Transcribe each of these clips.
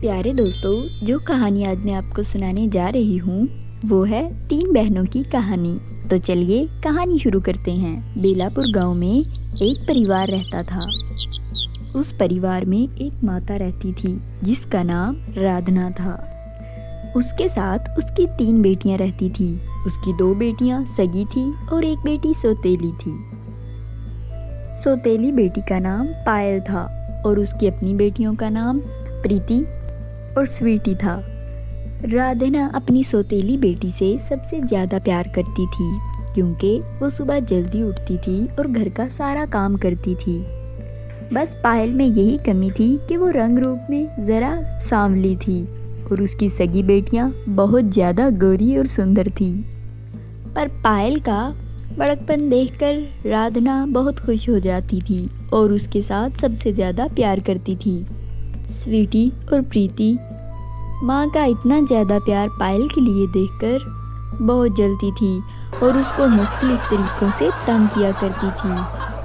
प्यारे दोस्तों, जो कहानी आज मैं आपको सुनाने जा रही हूँ वो है 3 बहनों की कहानी। तो चलिए कहानी शुरू करते हैं। बेलापुर गांव में एक परिवार रहता था। उस परिवार में एक माता रहती थी जिसका नाम राधना था। उसके साथ उसकी 3 बेटियां रहती थी। उसकी 2 बेटियां सगी थी और एक बेटी सौतेली थी। सौतेली बेटी का नाम पायल था और उसकी अपनी बेटियों का नाम प्रीति और स्वीटी था। राधना अपनी सौतेली बेटी से सबसे ज़्यादा प्यार करती थी क्योंकि वो सुबह जल्दी उठती थी और घर का सारा काम करती थी। बस पायल में यही कमी थी कि वो रंग रूप में ज़रा सांवली थी और उसकी सगी बेटियां बहुत ज़्यादा गोरी और सुंदर थी। पर पायल का बड़कपन देखकर राधना बहुत खुश हो जाती थी और उसके साथ सबसे ज़्यादा प्यार करती थी। स्वीटी और प्रीति माँ का इतना ज़्यादा प्यार पायल के लिए देखकर बहुत जलती थी और उसको मुख्तलिफ तरीक़ों से तंग किया करती थी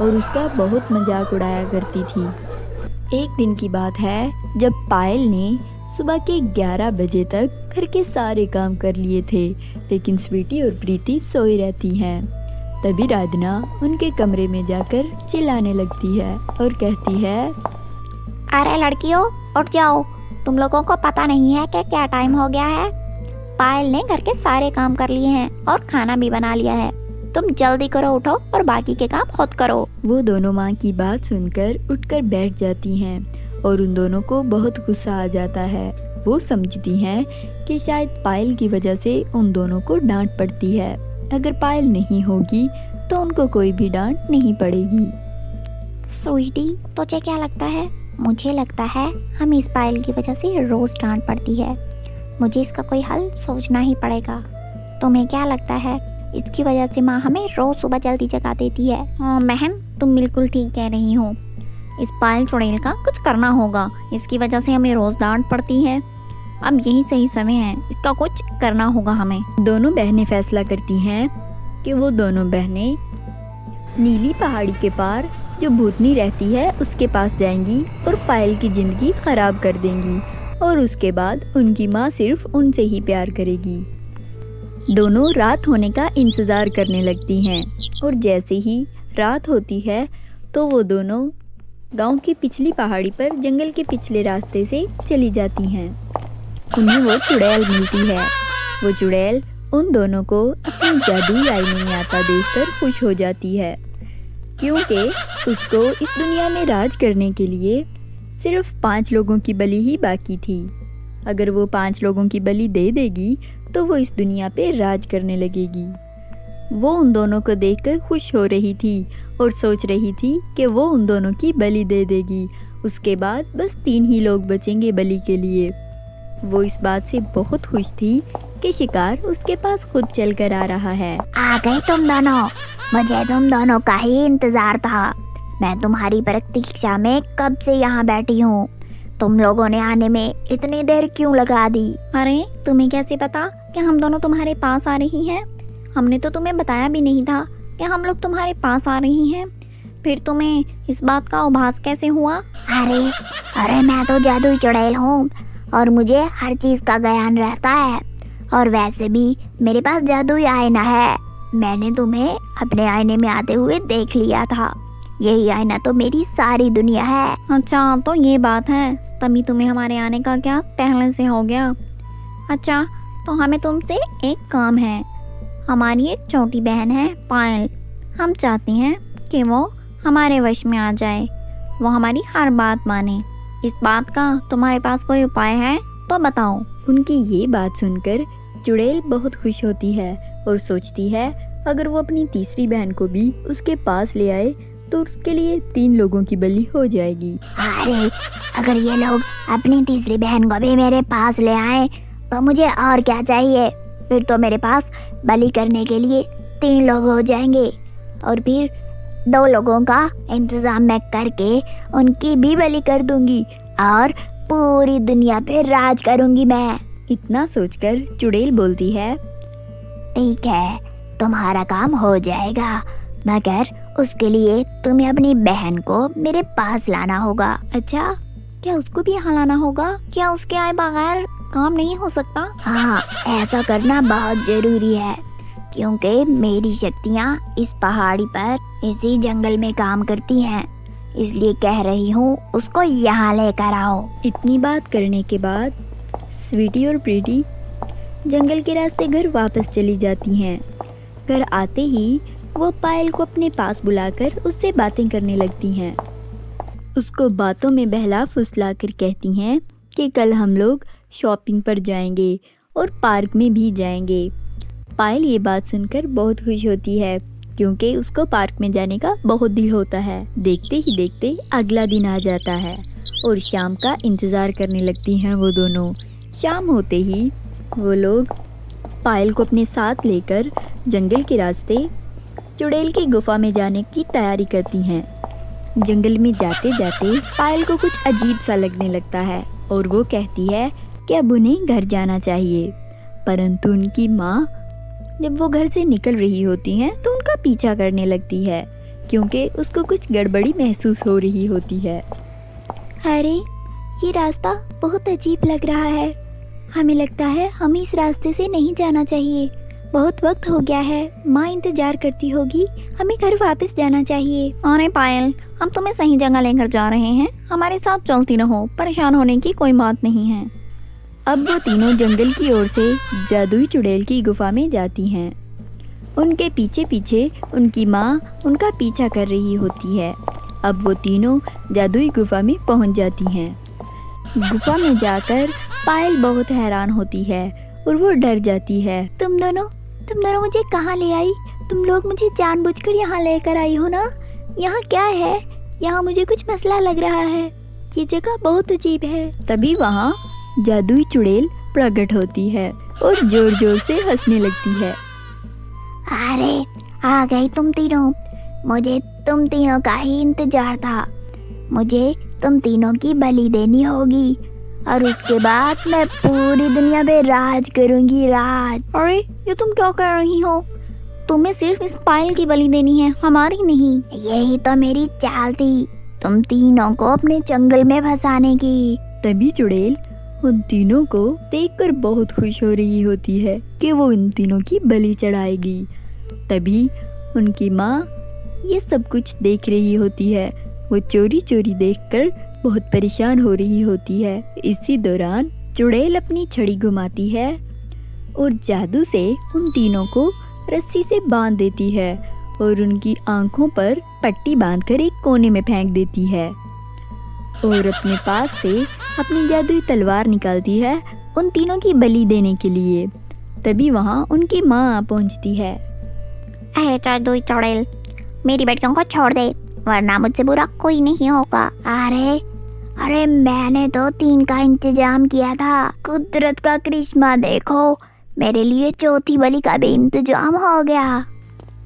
और उसका बहुत मजाक उड़ाया करती थी। एक दिन की बात है जब पायल ने सुबह के 11 बजे तक घर के सारे काम कर लिए थे, लेकिन स्वीटी और प्रीति सोई रहती हैं। तभी राधना उनके कमरे में जाकर चिल्लाने लगती है और कहती है, अरे लड़कियों, उठ जाओ। तुम लोगों को पता नहीं है कि क्या टाइम हो गया है। पायल ने घर के सारे काम कर लिए हैं और खाना भी बना लिया है। तुम जल्दी करो, उठो और बाकी के काम खुद करो। वो दोनों माँ की बात सुनकर उठकर बैठ जाती हैं और उन दोनों को बहुत गुस्सा आ जाता है। वो समझती हैं कि शायद पायल की वजह से उन दोनों को डांट पड़ती है। अगर पायल नहीं होगी तो उनको कोई भी डांट नहीं पड़ेगी। स्वीटी, तुझे क्या लगता है? मुझे लगता है हम इस पायल की वजह से रोज डांट पड़ती है। मुझे इसका कोई हल सोचना ही पड़ेगा। तुम्हें क्या लगता है? इसकी वजह से माँ हमें रोज सुबह जल्दी जगा देती है। हाँ बहन, तुम बिल्कुल ठीक कह रही हो। इस पायल चुड़ैल का कुछ करना होगा। इसकी वजह से हमें रोज डांट पड़ती है। अब यही सही समय है, इसका कुछ करना होगा हमें। दोनों बहनें फैसला करती हैं कि वो दोनों बहनें नीली पहाड़ी के पार जो भूतनी रहती है उसके पास जाएंगी और पायल की जिंदगी खराब कर देंगी और उसके बाद उनकी माँ सिर्फ उनसे ही प्यार करेगी। दोनों रात होने का इंतज़ार करने लगती हैं और जैसे ही रात होती है तो वो दोनों गांव की पिछली पहाड़ी पर जंगल के पिछले रास्ते से चली जाती हैं। उन्हें वो चुड़ैल मिलती है। वो चुड़ैल उन दोनों को अपनी जादुई आईने में आता देखकर खुश हो जाती है क्योंकि उसको इस दुनिया में राज करने के लिए सिर्फ 5 लोगों की बलि ही बाकी थी। अगर वो 5 लोगों की बलि दे देगी तो वो इस दुनिया पे राज करने लगेगी। वो उन दोनों को देखकर खुश हो रही थी और सोच रही थी कि वो उन दोनों की बलि दे देगी। उसके बाद बस 3 ही लोग बचेंगे बलि के लिए। वो इस बात से बहुत खुश थी कि शिकार उसके पास खुद चल कर आ रहा है। आ गए तुम दोनों। मुझे तुम दोनों का ही इंतजार था। मैं तुम्हारी प्रतीक्षा में कब से यहाँ बैठी हूँ। तुम लोगों ने आने में इतनी देर क्यों लगा दी? अरे तुम्हें कैसे पता कि हम दोनों तुम्हारे पास आ रही हैं? हमने तो तुम्हें बताया भी नहीं था कि हम लोग तुम्हारे पास आ रही हैं। फिर तुम्हें इस बात का आभास कैसे हुआ? अरे मैं तो जादुई चुड़ैल हूँ और मुझे हर चीज का ज्ञान रहता है। और वैसे भी मेरे पास जादुई आईना है। मैंने तुम्हें अपने आईने में आते हुए देख लिया था। यही आईना तो मेरी सारी दुनिया है। अच्छा, तो ये बात है। तभी तुम्हें हमारे आने का क्या पहले से हो गया। अच्छा, तो हमें तुमसे एक काम है। हमारी एक छोटी बहन है पायल। हम चाहते हैं कि वो हमारे वश में आ जाए, वो हमारी हर बात माने। इस बात का तुम्हारे पास कोई उपाय है तो बताओ। उनकी ये बात सुनकर चुड़ैल बहुत खुश होती है और सोचती है अगर वो अपनी तीसरी बहन को भी उसके पास ले आए तो उसके लिए 3 लोगों की बलि हो जाएगी। अरे अगर ये लोग अपनी तीसरी बहन को भी मेरे पास ले आए तो मुझे और क्या चाहिए। फिर तो मेरे पास बलि करने के लिए 3 लोग हो जाएंगे और फिर 2 लोगों का इंतजाम मैं करके उनकी भी बलि कर दूंगी और पूरी दुनिया पे राज करूंगी मैं। इतना सोचकर चुड़ैल बोलती है, ठीक है, तुम्हारा काम हो जाएगा, मगर उसके लिए तुम्हें अपनी बहन को मेरे पास लाना होगा। अच्छा क्या उसको भी यहाँ लाना होगा? क्या उसके आए बगैर काम नहीं हो सकता? हाँ, ऐसा करना बहुत जरूरी है, क्योंकि मेरी शक्तियाँ इस पहाड़ी पर इसी जंगल में काम करती हैं, इसलिए कह रही हूँ उसको यहाँ लेकर आओ। इतनी बात करने के बाद स्वीटी और प्रीति जंगल के रास्ते घर वापस चली जाती हैं। घर आते ही वो पायल को अपने पास बुलाकर उससे बातें करने लगती हैं। उसको बातों में बहला फुसला कर कहती हैं कि कल हम लोग शॉपिंग पर जाएंगे और पार्क में भी जाएंगे। पायल ये बात सुनकर बहुत खुश होती है, क्योंकि उसको पार्क में जाने का बहुत दिल होता है। देखते ही देखते अगला दिन आ जाता है और शाम का इंतज़ार करने लगती हैं वो दोनों। शाम होते ही वो लोग पायल को अपने साथ लेकर जंगल के रास्ते चुड़ैल की गुफा में जाने की तैयारी करती हैं। जंगल में जाते जाते पायल को कुछ अजीब सा लगने लगता है और वो कहती है कि अब उन्हें घर जाना चाहिए। परंतु उनकी माँ जब वो घर से निकल रही होती हैं तो उनका पीछा करने लगती है, क्योंकि उसको कुछ गड़बड़ी महसूस हो रही होती है। अरे, ये रास्ता बहुत अजीब लग रहा है। हमें लगता है हमें इस रास्ते से नहीं जाना चाहिए। बहुत वक्त हो गया है, माँ इंतजार करती होगी, हमें घर वापस जाना चाहिए। अरे पायल, हम तुम्हें सही जगह लेकर जा रहे हैं, हमारे साथ चलती रहो, परेशान होने की कोई बात नहीं है। अब वो तीनों जंगल की ओर से जादुई चुड़ैल की गुफा में जाती हैं। उनके पीछे पीछे उनकी माँ उनका पीछा कर रही होती है। अब वो तीनों जादुई गुफा में पहुँच जाती हैं। गुफा में जाकर पायल बहुत हैरान होती है और वो डर जाती है। तुम दोनों मुझे कहाँ ले आई? तुम लोग मुझे जानबूझकर यहाँ लेकर आई हो ना? यहाँ क्या है? यहाँ मुझे कुछ मसला लग रहा है। ये जगह बहुत अजीब है। तभी वहाँ जादुई चुड़ैल प्रकट होती है और जोर जोर से हंसने लगती है। अरे, आ गई तुम तीनों। मुझे तुम तीनों का ही इंतजार था। मुझे तुम तीनों की बलि देनी होगी और उसके बाद मैं पूरी दुनिया पे राज करूंगी, राज। अरे, ये तुम क्या कर रही हो? तुम्हें सिर्फ इस पायल की बलि देनी है, हमारी नहीं। यही तो मेरी चाल थी, तुम तीनों को अपने जंगल में फंसाने की। तभी चुड़ैल उन तीनों को देखकर बहुत खुश हो रही होती है कि वो इन तीनों की बलि चढ़ाएगी। तभी उनकी माँ ये सब कुछ देख रही होती है। वो चोरी चोरी देखकर बहुत परेशान हो रही होती है। इसी दौरान चुड़ैल अपनी छड़ी घुमाती है और जादू से उन तीनों को रस्सी से बांध देती है और उनकी आंखों पर पट्टी बांधकर एक कोने में फेंक देती है और अपने पास से अपनी जादुई तलवार निकालती है उन तीनों की बलि देने के लिए। तभी वहाँ उनकी माँ पहुँचती है। अरे जादुई चुड़ैल, मेरी बेटियों को छोड़ दे, वरना मुझसे बुरा कोई नहीं होगा। अरे मैंने तो 3 का इंतजाम किया था। कुदरत का करिश्मा देखो, मेरे लिए चौथी बलि का भी इंतजाम हो गया।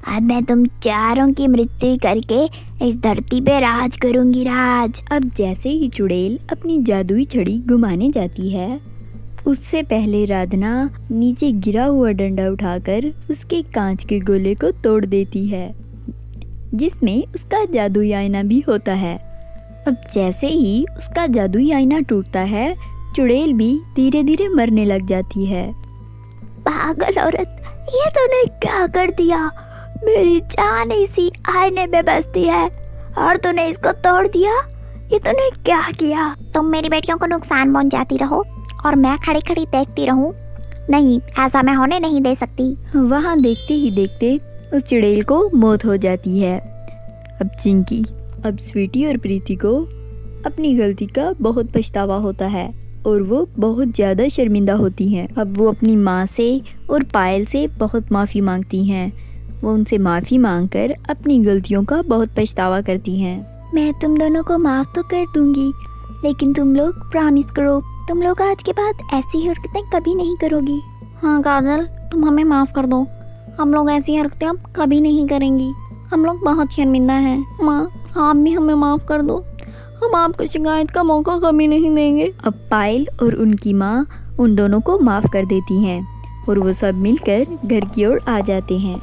अब मैं तुम चारों की मृत्यु करके इस धरती पे राज करूंगी, राज। अब जैसे ही चुड़ैल अपनी जादुई छड़ी घुमाने जाती है, उससे पहले राधना नीचे गिरा हुआ डंडा उठाकर उसके कांच के गोले को तोड़ देती है, जिसमें उसका जादुई आईना भी होता है। अब जैसे ही उसका जादुई आईना टूटता है, चुड़ैल भी धीरे धीरे मरने लग जाती है। पागल औरत, ये तूने क्या कर दिया? मेरी जान इसी आईने में बसती है और तूने इसको तोड़ दिया। ये तूने क्या किया? तुम मेरी बेटियों को नुकसान पहुंचाती रहो और मैं खड़ी खड़ी देखती रहूं? नहीं, ऐसा मैं होने नहीं दे सकती। वहाँ देखते ही देखते उस चुड़ैल को मौत हो जाती है। अब स्वीटी और प्रीति को अपनी गलती का बहुत पछतावा होता है और वो बहुत ज़्यादा शर्मिंदा होती हैं। अब वो अपनी माँ से और पायल से बहुत माफ़ी मांगती हैं। वो उनसे माफ़ी मांगकर अपनी गलतियों का बहुत पछतावा करती हैं। मैं तुम दोनों को माफ़ तो कर दूंगी, लेकिन तुम लोग प्रॉमिस करो, तुम लोग आज के बाद ऐसी हरकतें कभी नहीं करोगी। हाँ काजल, तुम हमें माफ़ कर दो, हम लोग ऐसी हरकतें अब कभी नहीं करेंगी। हम लोग बहुत शर्मिंदा हैं। माँ, आप भी हमें माफ़ कर दो, हम आपको शिकायत का मौका कभी नहीं देंगे। अब पायल और उनकी माँ उन दोनों को माफ़ कर देती हैं और वो सब मिलकर घर की ओर आ जाते हैं।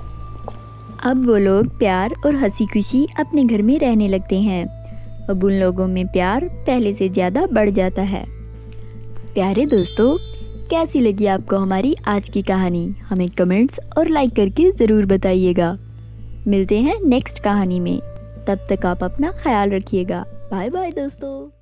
अब वो लोग प्यार और हंसी खुशी अपने घर में रहने लगते हैं अब उन लोगों में प्यार पहले से ज़्यादा बढ़ जाता है। प्यारे दोस्तों, कैसी लगी आपको हमारी आज की कहानी? हमें कमेंट्स और लाइक करके ज़रूर बताइएगा। मिलते हैं नेक्स्ट कहानी में, तब तक आप अपना ख्याल रखिएगा। बाय बाय दोस्तों।